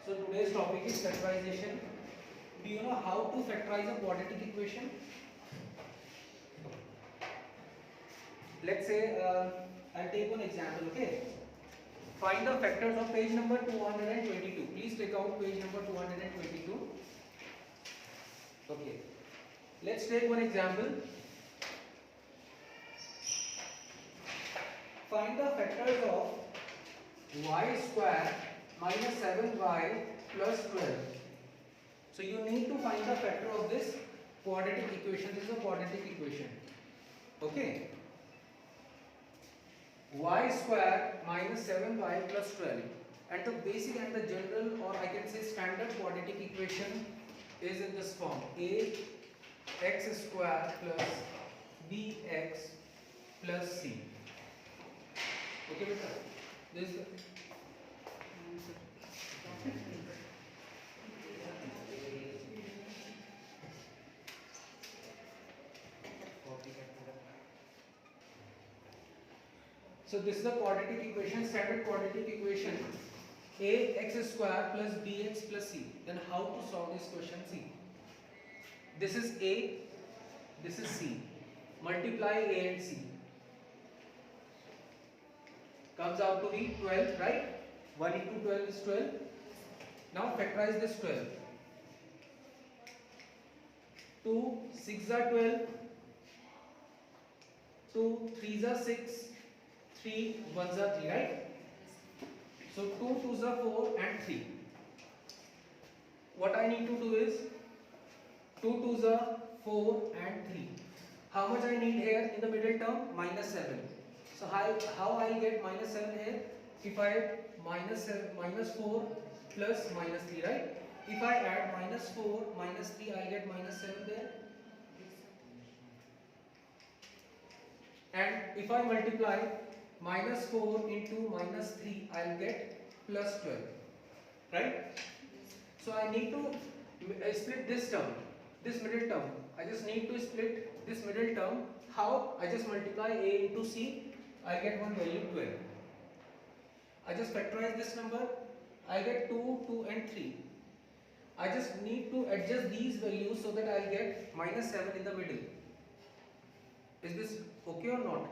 So today's topic is factorization. Do you know how to factorize a quadratic equation? Let's say I'll take one example. Okay. Find the factors of page number 222. Please take out page number 222. Okay. Let's take one example. Find the factors of y square minus 7y plus 12. So you need to find the factor of this quadratic equation. This is a quadratic equation. Okay. Y square minus 7y plus 12. And the basic and the general, or I can say standard quadratic equation is in this form: a x square plus bx plus c. Okay, beta. This is so this is the quadratic equation, standard quadratic equation: a x square plus bx plus c. Then how to solve this question? See, this is a, this is c. Multiply a and c. Comes out to be 12, right? 1 into 12 is 12. Now factorize this 12. 2 6 are 12. 2 3s are 6. 3 1s are 3, right? So 2 2s are 4 and 3. What I need to do is 2 2s are 4 and 3. How much I need here in the middle term? Minus 7. So how I get minus 7 here? If I minus 4 plus minus 3, right? If I add minus 4 minus 3, I get minus 7 there. And if I multiply minus 4 into minus 3, I'll get plus 12, right? So I need to split this term, this middle term. I just need to split this middle term. How? I just multiply a into c. I get one value 12. I just factorize this number. I get 2, 2 and 3. I just need to adjust these values so that I get minus 7 in the middle. Is this okay or not?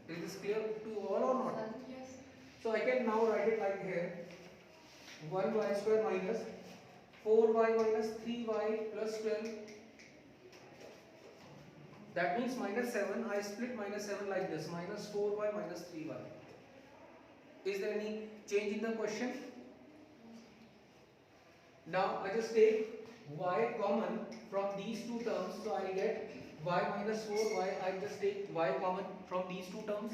Is this clear to all or not? Yes. So I can now write it like here: 1y square minus 4y minus 3y plus 12. That means minus 7. I split minus 7 like this: minus 4y minus 3y. Is there any change in the question? Now I just take y common from these two terms. So I get y minus 4y. I just take y common from these two terms.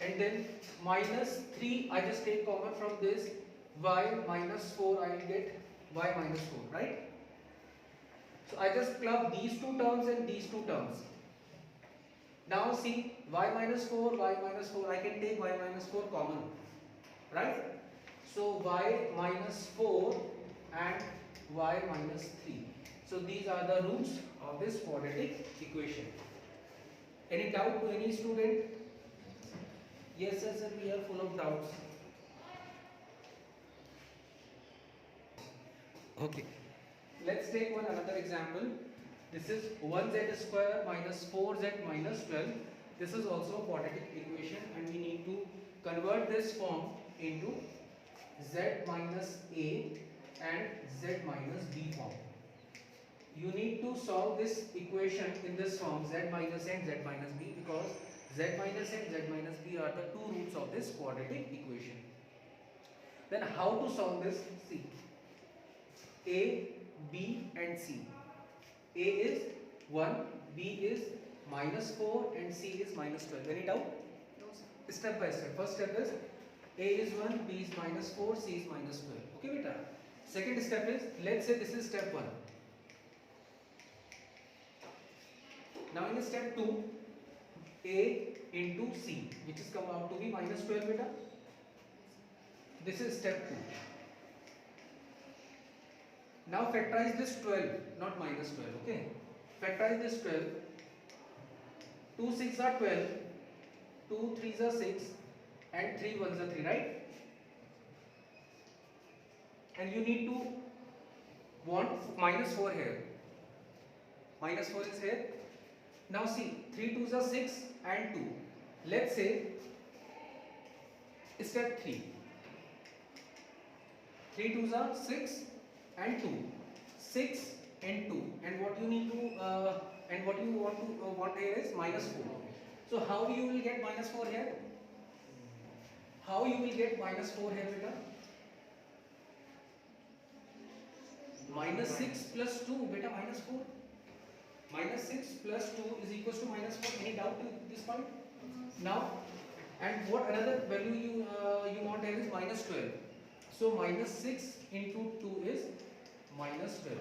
And then minus 3, I just take common from this. Y minus 4, I will get y minus 4, right? So I just club these two terms and these two terms. Now see, y minus 4, I can take y minus 4 common, right? So y minus 4 and y minus 3. So these are the roots of this quadratic equation. Any doubt to any student? Yes, sir, we are full of doubts. Okay. Let's take one another example. This is 1z square minus 4z minus 12. This is also a quadratic equation, and we need to convert this form into z minus a and z minus b form. You need to solve this equation in this form, z minus a and z minus b, because z minus a and z minus b are the two roots of this quadratic equation. Then how to solve this? See, a, b and c. A is 1, b is minus 4 and c is minus 12. Any doubt? No, sir. Step by step. First step is a is 1, b is minus 4, c is minus 12. Okay, beta. Second step is, let's say this is step 1. Now in step 2, a into c, which is come out to be minus 12, beta. This is step 2. Now factorize this 12, not minus 12, okay? Factorize this 12. 2 6 are 12, 2 3s are 6, and 3 1s are 3, right? and you need to want minus 4 here. Minus 4 is here. Now see, 3 2s are 6 and 2. Let's say step 3. 3 2s are 6 and 2. 6 and 2. And what you need to and what you want here is minus 4. So how you will get minus 4 here? How you will get minus 4 here, beta? Minus 6 plus 2, beta, minus 4. Minus 6 plus 2 is equals to minus 4. Any doubt to this point? Now, and what another value you want here is minus 12. So minus 6 into 2 is minus 12.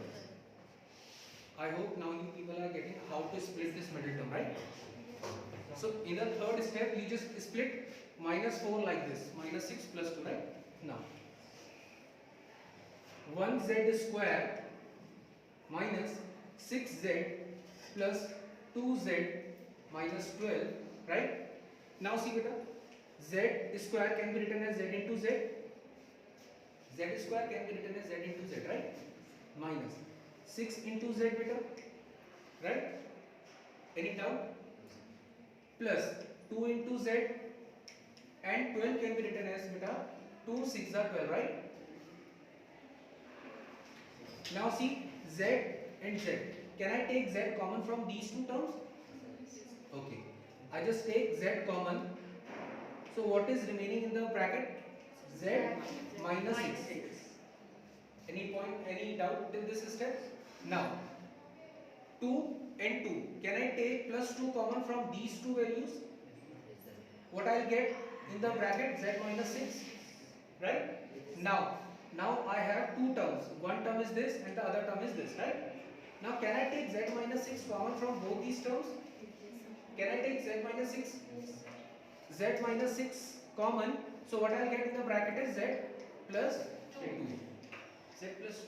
I hope now you people are getting how to split this middle term, right? So in the third step, you just split minus 4 like this. Minus 6 plus 2, right? Now, 1z square minus 6z plus 2z minus 12, right? Now see beta, z square can be written as z into z. Z square can be written as z into z, right? Minus 6 into z beta, right? Any doubt? Plus 2 into z, and 12 can be written as beta 2 6 are 12, right? Now see, z and z. Can I take z common from these two terms? Okay. I just take z common. So what is remaining in the bracket? Z minus 6. Any point, any doubt till this step? Now, 2 and 2. Can I take plus 2 common from these two values? What I'll get in the bracket? Z minus 6. Right? Now I have two terms. One term is this and the other term is this, right? Now can I take z minus 6 common from both these terms? Can I take z minus 6? Z minus 6 common. So what I'll get in the bracket is z plus 2. Z plus 2.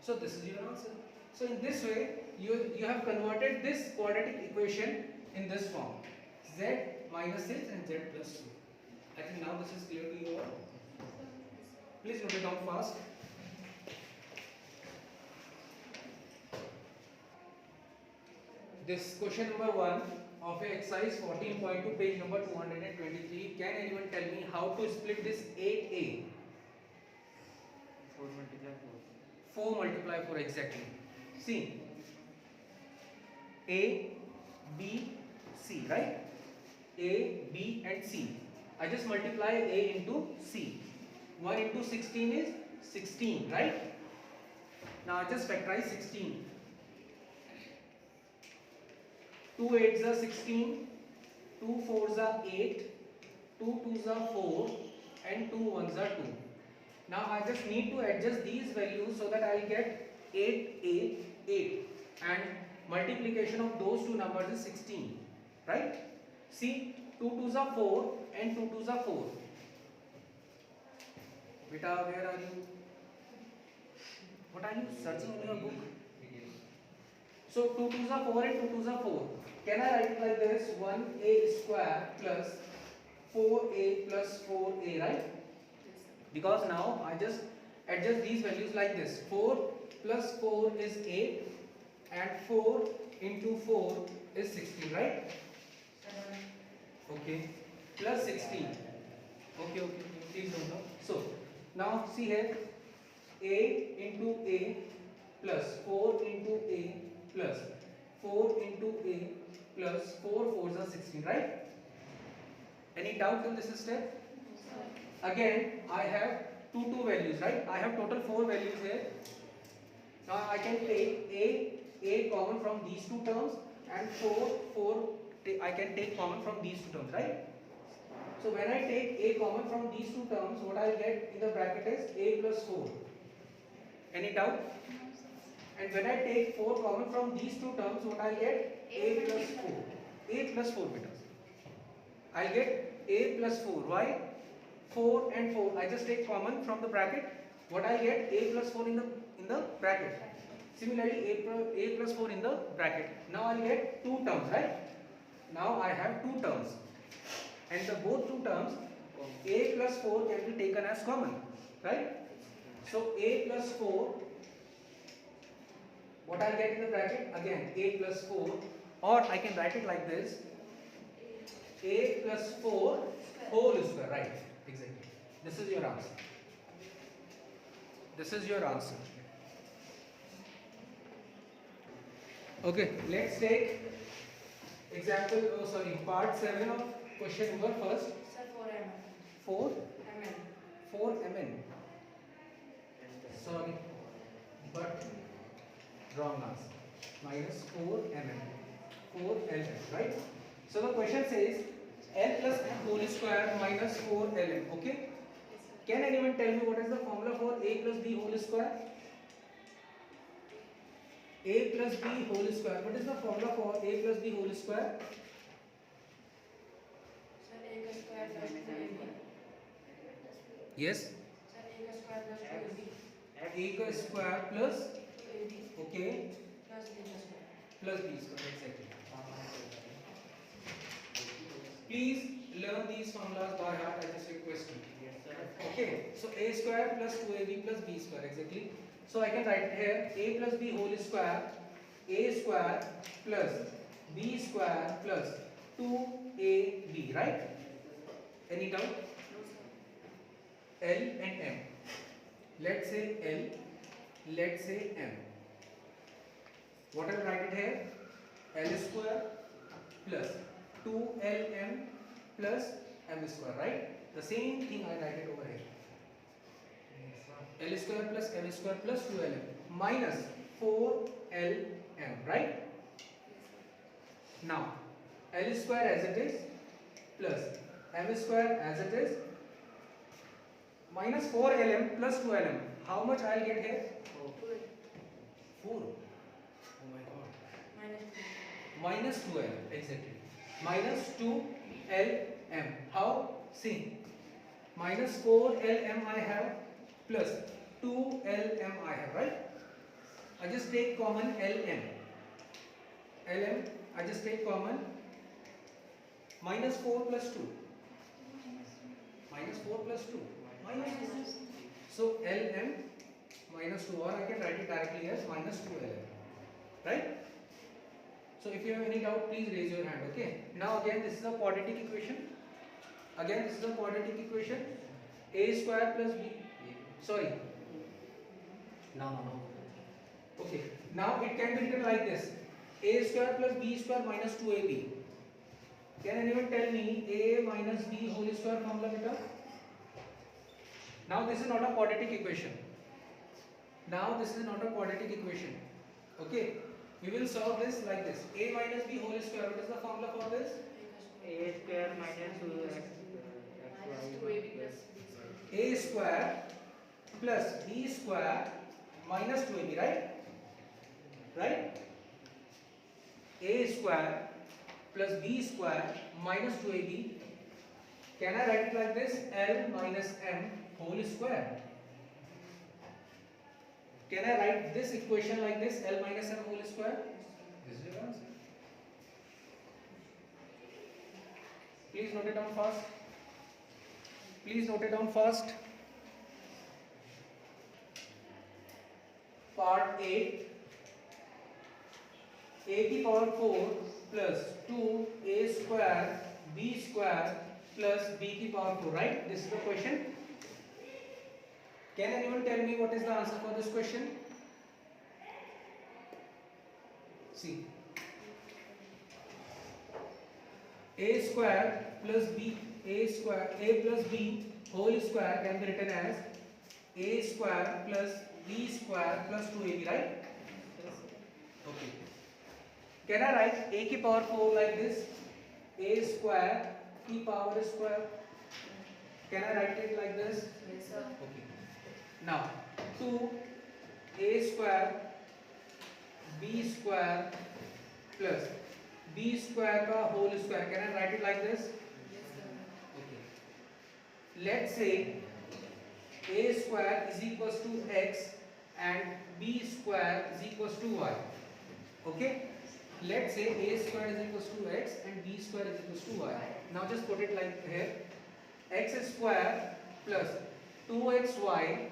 So this is your answer. So in this way, you have converted this quadratic equation in this form. Z minus 6 and z plus 2. I think now this is clear to you all. Please note it down fast. This question number 1 of exercise 14.2, page number 223. Can anyone tell me how to split this 8a? 4 multiply 4. 4 multiply 4 exactly. See, A, B, C, right? A, B and C. I just multiply A into C. 1 into 16 is 16, right? Now I just factorize 16. 2 8s are 16, 2 4s are 8, 2 2s are 4 and 2 1s are 2. Now I just need to adjust these values so that I will get 8 8 8 and multiplication of those two numbers is 16, right? See, 2 2s are 4 and 2 2s are 4. Beta, where are you? What are you searching in your book? So 2 2s are 4 and 2 2s are 4. Can I write it like this? 1a square plus 4a plus 4a, right? Because now I just adjust these values like this. 4 plus 4 is 8 and 4 into 4 is 16, right? Okay. Plus 16. Okay. Please don't know. So now see here, a into a plus 4 into a plus 4 into a plus 4 4s are 16, right? Any doubt in this step? Again, I have two values, right? I have total 4 values here. Now I can take a common from these two terms and 4 I can take common from these two terms, right? So when I take a common from these two terms, what I get in the bracket is a plus 4. Any doubt? And when I take 4 common from these two terms, what I get? A plus 4. A plus 4 beta. I get a plus 4. Why? 4 and 4. I just take common from the bracket. What I get? A plus 4 in the bracket. Similarly, a plus 4 in the bracket. Now I get two terms, right? Now I have two terms. And the both two terms, a plus 4 can be taken as common, right? So a plus 4, what I'll get in the bracket? Again a plus 4, or I can write it like this, a plus 4 whole square, right? Exactly. This is your answer. This is your answer. Okay, let's take example, part 7 of question number first. Sir, 4 ml. 4 ml. 4 mn. Sorry, but wrong answer. Minus 4 mm. 4 lm, right? So the question says L plus m whole square minus 4 lm. Okay? Can anyone tell me what is the formula for a plus b whole square? A plus b whole square. What is the formula for a plus b whole square? Sir, a square plus 2ab. Yes. Sir, a square plus 2ab. A square plus, 2ab okay, plus b square. plus b square, exactly. Please learn these formulas by heart, I just request you. Okay, so a square plus 2ab plus b square, exactly. So I can write here a plus b whole square, a square plus b square plus 2ab, right? Any doubt? L and m. Let's say L, let's say m. What I will write it here? L square plus 2lm plus m square, right? The same thing I write it over here. L square plus m square plus 2lm minus 4lm, right? Now L square as it is plus m square as it is minus 4lm plus 2lm. How much I'll get here? 4. Oh my god. Minus 2. Minus 2lm, exactly. Minus 2lm. How? See. Minus 4lm I have plus 2lm I have, right? I just take common lm. lm, I just take common minus 4 plus 2. Minus 4 plus 2. Minus 2. So lm minus 2, or I can write it directly as minus 2lm. Right? So if you have any doubt, please raise your hand. Okay. Now again, this is a quadratic equation. Again, this is a quadratic equation. A square plus b. Sorry. No. Okay. Now it can be written like this. A square plus b square minus 2ab. Can anyone tell me a minus b whole square formula beta? Now this is not a quadratic equation. Okay. We will solve this like this. A minus b whole square. What is the formula for this? A square minus 2x. Minus 2ab plus b square. A square plus b square minus 2ab, right? Right? A square plus b square minus 2ab. Can I write it like this? L minus m whole square. Can I write this equation like this? L minus m whole square? This is your answer. Please note it down fast. Part 8. A की power 4 plus 2a square b square plus b की power 4, right? This is the question. Can anyone tell me what is the answer for this question? See. A square plus b, a plus b whole square can be written as a square plus b square plus 2ab, right? Okay. Can I write a की power 4 like this? A square की power square. Can I write it like this? Yes, sir. Okay. Now 2a square b square plus b square का whole square. Can I write it like this? Yes, sir. Okay. Let's say a square is equals to x and b square is equals to y. Okay. Let's say a square is equals to x and b square is equals to y. Now just put it like here. X square plus 2xy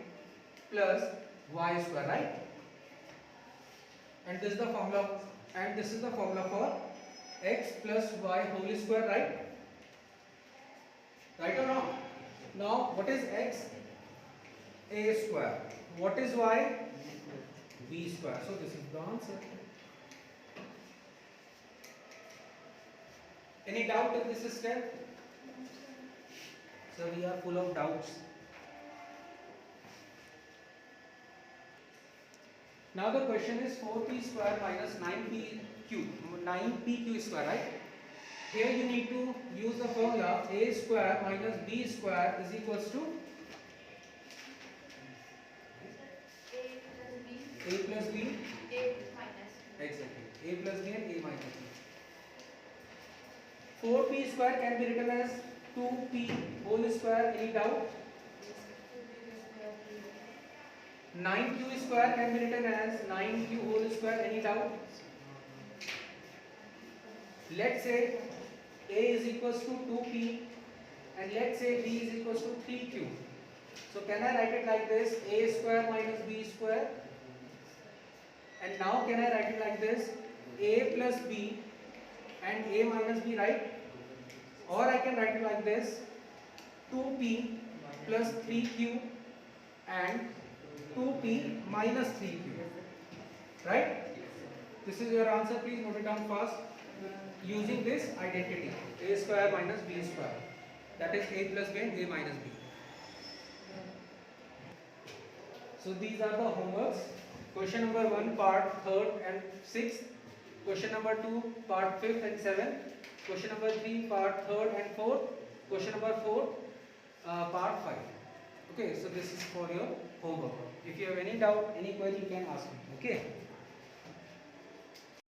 plus y square, right? And this is the formula, and this is the formula for x plus y whole square, right? Right or wrong? Now what is x? A square. What is y? B square. So this is the answer. Any doubt in this step? So we are full of doubts. Now the question is 4p square minus 9pq square, right? Here you need to use the formula a square minus b square is equals to a plus b. Exactly. A plus b and a minus b. 4p square can be written as 2p whole square. Any doubt? 9q square can be written as 9q whole square. Any doubt? Let's say a is equals to 2p and let's say b is equals to 3q. So can I write it like this? A square minus b square. And now can I write it like this? A plus b and a minus b, right? Or I can write it like this: 2p plus 3q and 2p minus 3q, right? This is your answer. Please note it down fast using this identity: a square minus b square, that is a plus b and a minus b. So these are the homeworks. Question number 1 part 3rd and 6th, question number 2 part 5th and 7th, question number 3 part 3rd and 4th, question number 4 part 5. Okay, so this is for your homework. If you have any doubt, any query, you can ask me. Okay.